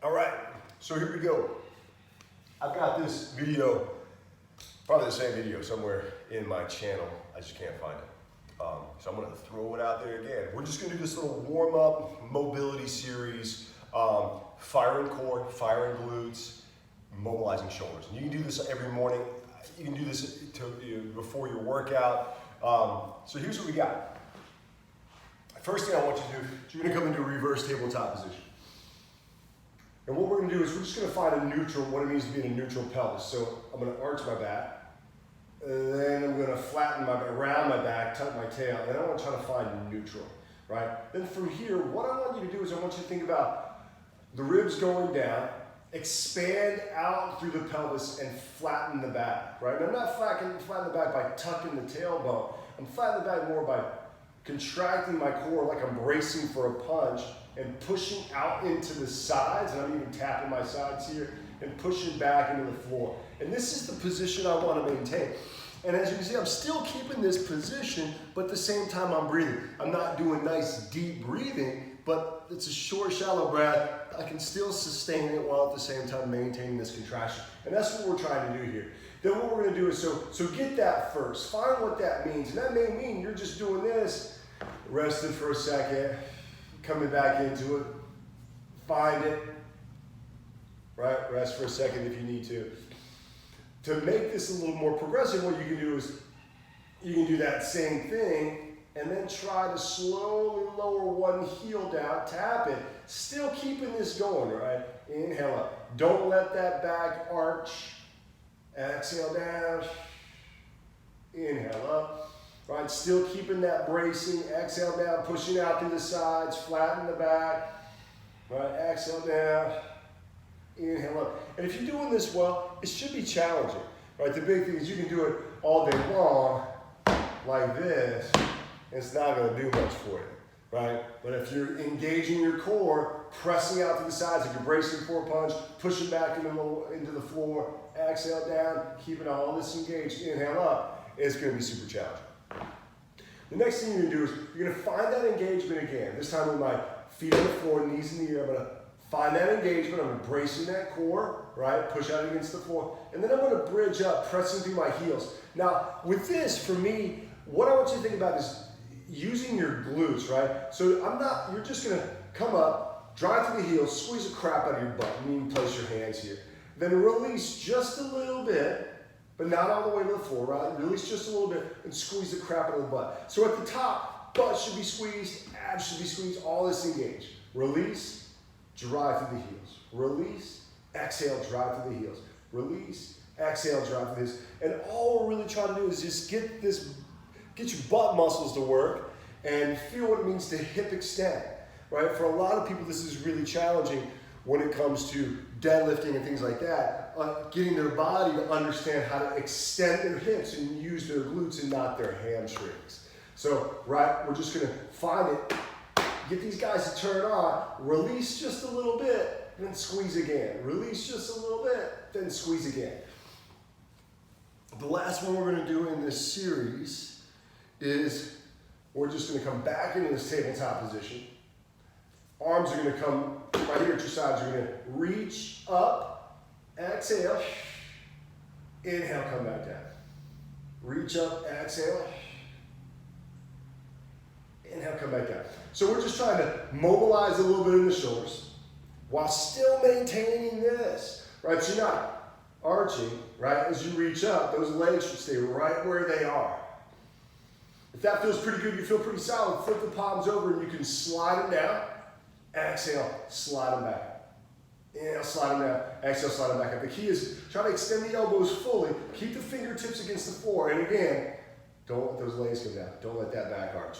All right, so here we go. I've got this video, probably the same video somewhere in my channel. I just can't find it. So I'm gonna throw it out there again. We're just gonna do this little warm-up mobility series, firing core, firing glutes, mobilizing shoulders. And you can do this every morning. You can do this before your workout. So here's what we got. First thing I want you to do is you're gonna come into a reverse tabletop position. And what we're gonna do is we're just gonna find a neutral, what it means to be in a neutral pelvis. So I'm gonna arch my back, and then I'm gonna flatten my back, around my back, tuck my tail, and I wanna try to find neutral, right? Then from here, what I want you to do is I want you to think about the ribs going down, expand out through the pelvis and flatten the back, right? And I'm not flattening the back by tucking the tailbone. I'm flattening the back more by contracting my core like I'm bracing for a punch and pushing out into the sides, and I'm even tapping my sides here and pushing back into the floor. And this is the position I want to maintain. And as you can see, I'm still keeping this position, but at the same time I'm breathing. I'm not doing nice deep breathing, but it's a short, shallow breath. I can still sustain it while at the same time maintaining this contraction. And that's what we're trying to do here. Then what we're gonna do is, so get that first. Find what that means. And that may mean you're just doing this, resting for a second, coming back into it, find it, right? Rest for a second if you need to. To make this a little more progressive, what you can do is you can do that same thing and then try to slowly lower one heel down, tap it, still keeping this going, right? Inhale up. Don't let that back arch. Exhale down. Inhale up. Right, still keeping that bracing. Exhale down, pushing out through the sides, flatten the back. Right, exhale down. Inhale up. And if you're doing this well, it should be challenging. Right, the big thing is you can do it all day long like this, and it's not going to do much for you. Right? But if you're engaging your core, pressing out to the sides, if you're bracing for a punch, pushing back into the floor, exhale down, keeping all this engaged, inhale up, it's going to be super challenging. The next thing you're going to do is you're going to find that engagement again. This time with my feet on the floor, knees in the air. I'm going to find that engagement. I'm embracing that core, right? Push out against the floor. And then I'm going to bridge up, pressing through my heels. Now, with this, for me, what I want you to think about is using your glutes, right? So you're just going to come up, drive through the heels, squeeze the crap out of your butt. You can place your hands here. Then release just a little bit, but not all the way to the floor, right? Release just a little bit and squeeze the crap out of the butt. So at the top, butt should be squeezed, abs should be squeezed, all this engaged. Release, drive through the heels. Release, exhale, drive through the heels. Release, exhale, drive through the heels. And all we're really trying to do is just get your butt muscles to work and feel what it means to hip extend, right? For a lot of people, this is really challenging when it comes to deadlifting and things like that, getting their body to understand how to extend their hips and use their glutes and not their hamstrings. So, right, we're just gonna find it, get these guys to turn on, release just a little bit, then squeeze again. Release just a little bit, then squeeze again. The last one we're gonna do in this series is we're just gonna come back into this tabletop position. Arms are gonna come right here at your sides. You're gonna reach up, exhale, inhale, come back down. Reach up, exhale, inhale, come back down. So we're just trying to mobilize a little bit in the shoulders while still maintaining this, right? So you're not arching, right? As you reach up, those legs should stay right where they are. If that feels pretty good, you feel pretty solid, flip the palms over and you can slide them down. Exhale, slide them back. Inhale, slide them down. Exhale, slide them back up. The key is try to extend the elbows fully. Keep the fingertips against the floor. And again, don't let those legs go down. Don't let that back arch.